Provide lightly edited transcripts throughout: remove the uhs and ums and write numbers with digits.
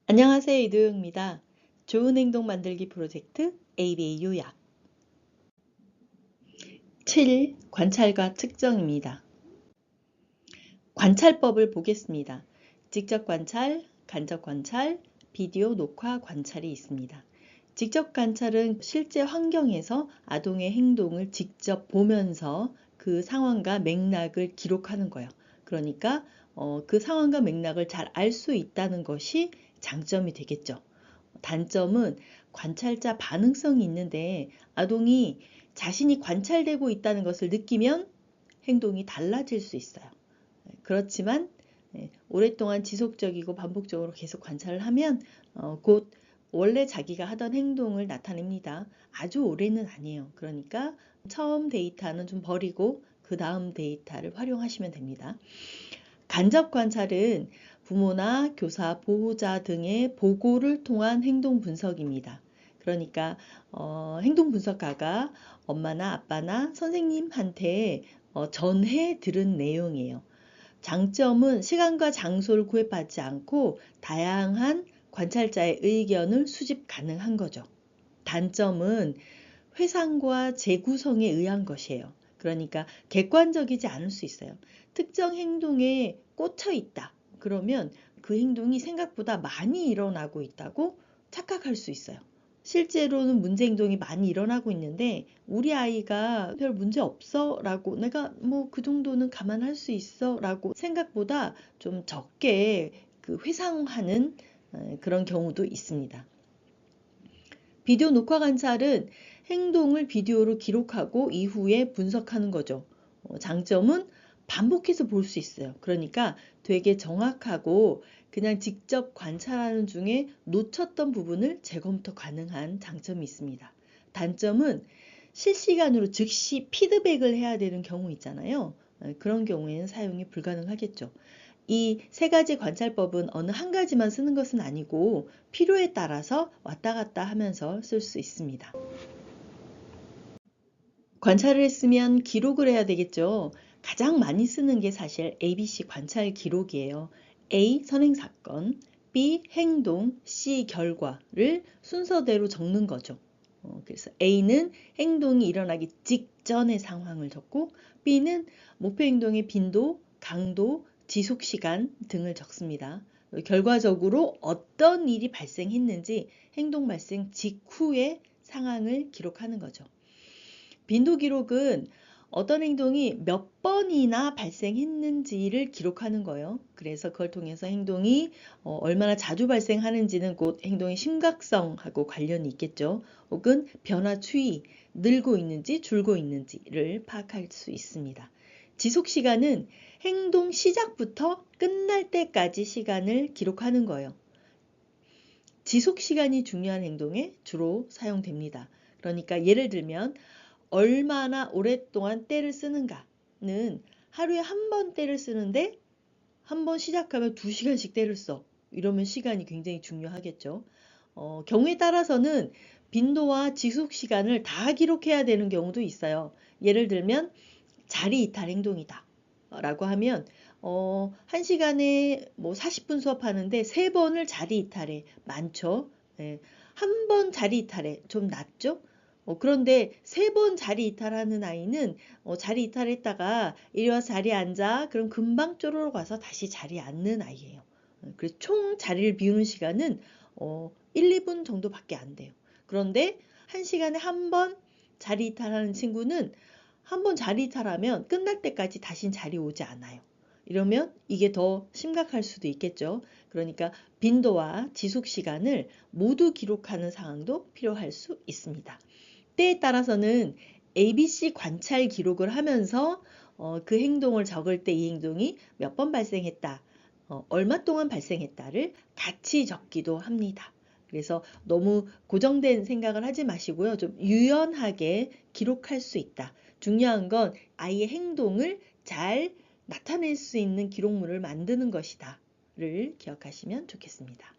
안녕하세요. 이도영입니다. 좋은 행동 만들기 프로젝트 ABA 요약 7. 관찰과 측정입니다. 관찰법을 보겠습니다. 직접 관찰, 간접 관찰, 비디오 녹화 관찰이 있습니다. 직접 관찰은 실제 환경에서 아동의 행동을 직접 보면서 그 상황과 맥락을 기록하는 거예요. 그러니까 그 상황과 맥락을 잘 알 수 있다는 것이 장점이 되겠죠. 단점은 관찰자 반응성이 있는데 아동이 자신이 관찰되고 있다는 것을 느끼면 행동이 달라질 수 있어요. 그렇지만 오랫동안 지속적이고 반복적으로 계속 관찰을 하면 곧 원래 자기가 하던 행동을 나타냅니다. 아주 오래는 아니에요. 그러니까 처음 데이터는 좀 버리고 그 다음 데이터를 활용하시면 됩니다. 간접 관찰은 부모나 교사, 보호자 등의 보고를 통한 행동 분석입니다. 그러니까 행동 분석가가 엄마나 아빠나 선생님한테 전해 들은 내용이에요. 장점은 시간과 장소를 구애받지 않고 다양한 관찰자의 의견을 수집 가능한 거죠. 단점은 회상과 재구성에 의한 것이에요. 그러니까 객관적이지 않을 수 있어요. 특정 행동에 꽂혀 있다. 그러면 그 행동이 생각보다 많이 일어나고 있다고 착각할 수 있어요. 실제로는 문제 행동이 많이 일어나고 있는데 우리 아이가 별 문제 없어 라고 내가 뭐 그 정도는 감안할 수 있어 라고 생각보다 좀 적게 그 회상하는 그런 경우도 있습니다. 비디오 녹화 관찰은 행동을 비디오로 기록하고 이후에 분석하는 거죠. 장점은 반복해서 볼 수 있어요. 그러니까 되게 정확하고 그냥 직접 관찰하는 중에 놓쳤던 부분을 재검토 가능한 장점이 있습니다. 단점은 실시간으로 즉시 피드백을 해야 되는 경우 있잖아요. 그런 경우에는 사용이 불가능하겠죠. 이 세 가지 관찰법은 어느 한 가지만 쓰는 것은 아니고 필요에 따라서 왔다 갔다 하면서 쓸 수 있습니다. 관찰을 했으면 기록을 해야 되겠죠. 가장 많이 쓰는 게 사실 ABC 관찰 기록이에요. A. 선행사건, B. 행동, C. 결과를 순서대로 적는 거죠. 그래서 A는 행동이 일어나기 직전의 상황을 적고 B는 목표 행동의 빈도, 강도, 지속시간 등을 적습니다. 결과적으로 어떤 일이 발생했는지 행동 발생 직후의 상황을 기록하는 거죠. 빈도 기록은 어떤 행동이 몇 번이나 발생했는지를 기록하는 거예요. 그래서 그걸 통해서 행동이 얼마나 자주 발생하는지는 곧 행동의 심각성하고 관련이 있겠죠. 혹은 변화 추이, 늘고 있는지 줄고 있는지를 파악할 수 있습니다. 지속 시간은 행동 시작부터 끝날 때까지 시간을 기록하는 거예요. 지속 시간이 중요한 행동에 주로 사용됩니다. 그러니까 예를 들면 얼마나 오랫동안 떼를 쓰는가는 하루에 한 번 떼를 쓰는데 한 번 시작하면 2시간씩 떼를 써. 이러면 시간이 굉장히 중요하겠죠. 경우에 따라서는 빈도와 지속 시간을 다 기록해야 되는 경우도 있어요. 예를 들면 자리 이탈 행동이다 라고 하면 1시간에 뭐 40분 수업하는데 3번을 자리 이탈해. 많죠. 네. 한 번 자리 이탈해. 좀 낮죠? 그런데 3번 자리 이탈하는 아이는 자리 이탈했다가 이리 와서 자리에 앉아. 그럼 금방 쪼르르 가서 다시 자리에 앉는 아이예요. 그래서 총 자리를 비우는 시간은 1, 2분 정도밖에 안 돼요. 그런데 1시간에 한 번 자리 이탈하는 친구는 한 번 자리 이탈하면 끝날 때까지 다신 자리 오지 않아요. 이러면 이게 더 심각할 수도 있겠죠. 그러니까 빈도와 지속 시간을 모두 기록하는 상황도 필요할 수 있습니다. 때에 따라서는 ABC 관찰 기록을 하면서 그 행동을 적을 때 이 행동이 몇 번 발생했다, 얼마 동안 발생했다를 같이 적기도 합니다. 그래서 너무 고정된 생각을 하지 마시고요. 좀 유연하게 기록할 수 있다. 중요한 건 아이의 행동을 잘 나타낼 수 있는 기록물을 만드는 것이다를 기억하시면 좋겠습니다.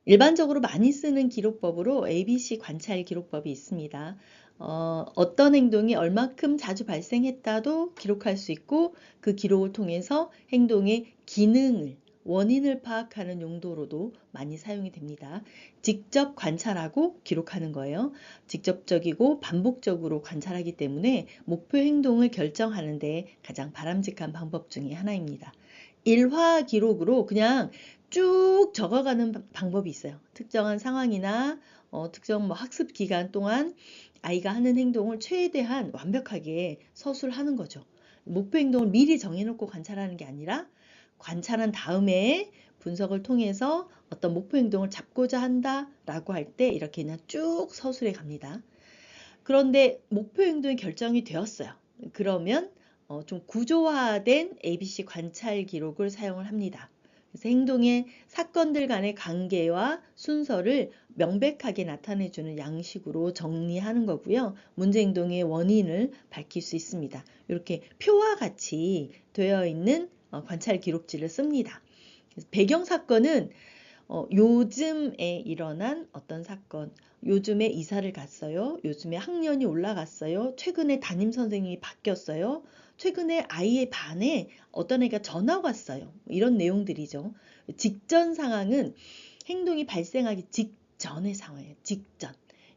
일반적으로 많이 쓰는 기록법으로 ABC 관찰 기록법이 있습니다. 어떤 행동이 얼마큼 자주 발생했다도 기록할 수 있고 그 기록을 통해서 행동의 기능을 원인을 파악하는 용도로도 많이 사용이 됩니다. 직접 관찰하고 기록하는 거예요. 직접적이고 반복적으로 관찰하기 때문에 목표 행동을 결정하는 데 가장 바람직한 방법 중에 하나입니다. 일화 기록으로 그냥 쭉 적어가는 방법이 있어요. 특정한 상황이나 특정 학습 기간 동안 아이가 하는 행동을 최대한 완벽하게 서술하는 거죠. 목표 행동을 미리 정해놓고 관찰하는 게 아니라 관찰한 다음에 분석을 통해서 어떤 목표 행동을 잡고자 한다라고 할 때 이렇게 그냥 쭉 서술해 갑니다. 그런데 목표 행동이 결정이 되었어요. 그러면 좀 구조화된 ABC 관찰 기록을 사용을 합니다. 그래서 행동의 사건들 간의 관계와 순서를 명백하게 나타내주는 양식으로 정리하는 거고요. 문제 행동의 원인을 밝힐 수 있습니다. 이렇게 표와 같이 되어 있는 관찰 기록지를 씁니다. 배경 사건은 요즘에 일어난 어떤 사건, 요즘에 이사를 갔어요. 요즘에 학년이 올라갔어요. 최근에 담임 선생님이 바뀌었어요. 최근에 아이의 반에 어떤 애가 전화가 왔어요. 이런 내용들이죠. 직전 상황은 행동이 발생하기 직전의 상황이에요. 직전.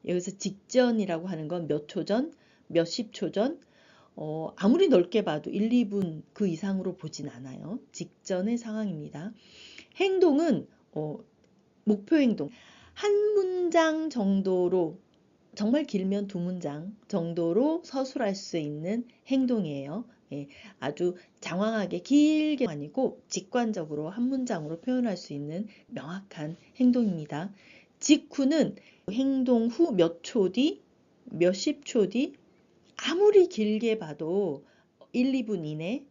여기서 직전이라고 하는 건 몇 초 전, 몇십 초 전, 아무리 넓게 봐도 1, 2분 그 이상으로 보진 않아요. 직전의 상황입니다. 행동은 목표 행동 한 문장 정도로, 정말 길면 2문장 정도로 서술할 수 있는 행동이에요. 예, 아주 장황하게 길게 아니고 직관적으로 한 문장으로 표현할 수 있는 명확한 행동입니다. 직후는 행동 후 몇 초 뒤, 몇십 초 뒤, 아무리 길게 봐도 1, 2분 이내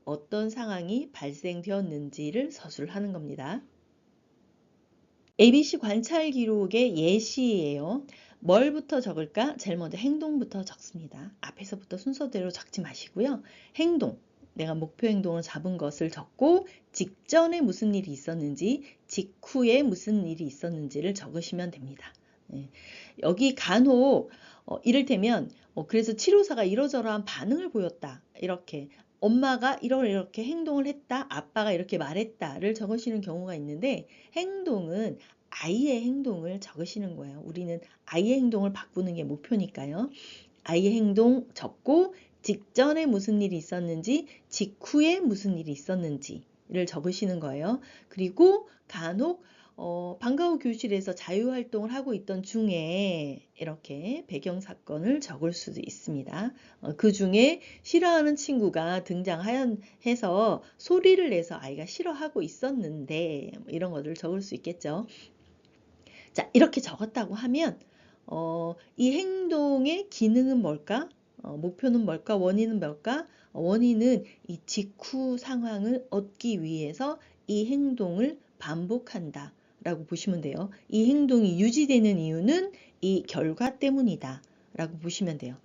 어떤 상황이 발생되었는지를 서술하는 겁니다. ABC 관찰 기록의 예시예요. 뭘부터 적을까? 제일 먼저 행동부터 적습니다. 앞에서부터 순서대로 적지 마시고요. 행동, 내가 목표 행동을 잡은 것을 적고 직전에 무슨 일이 있었는지, 직후에 무슨 일이 있었는지를 적으시면 됩니다. 여기 간혹 이를테면 그래서 치료사가 이러저러한 반응을 보였다. 이렇게 엄마가 이렇게 행동을 했다. 아빠가 이렇게 말했다를 적으시는 경우가 있는데 행동은 아이의 행동을 적으시는 거예요. 우리는 아이의 행동을 바꾸는 게 목표니까요. 아이의 행동 적고 직전에 무슨 일이 있었는지, 직후에 무슨 일이 있었는지를 적으시는 거예요. 그리고 간혹 방과 후 교실에서 자유활동을 하고 있던 중에 이렇게 배경사건을 적을 수도 있습니다. 그 중에 싫어하는 친구가 등장해서 소리를 내서 아이가 싫어하고 있었는데 이런 것들을 적을 수 있겠죠. 자, 이렇게 적었다고 하면 이 행동의 기능은 뭘까? 목표는 뭘까? 원인은 뭘까? 원인은 이 직후 상황을 얻기 위해서 이 행동을 반복한다 라고 보시면 돼요. 이 행동이 유지되는 이유는 이 결과 때문이다 라고 보시면 돼요.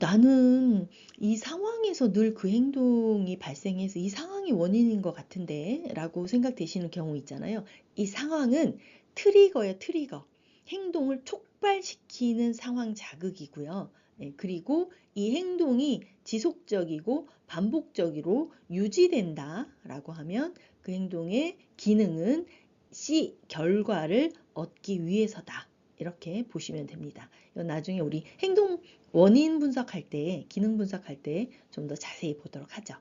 나는 이 상황에서 늘 그 행동이 발생해서 이 상황이 원인인 것 같은데 라고 생각되시는 경우 있잖아요. 이 상황은 트리거예요. 트리거. 행동을 촉발시키는 상황 자극이고요. 그리고 이 행동이 지속적이고 반복적으로 유지된다 라고 하면 그 행동의 기능은 C, 결과를 얻기 위해서다. 이렇게 보시면 됩니다. 이건 나중에 우리 행동 원인 분석할 때, 기능 분석할 때 좀 더 자세히 보도록 하죠.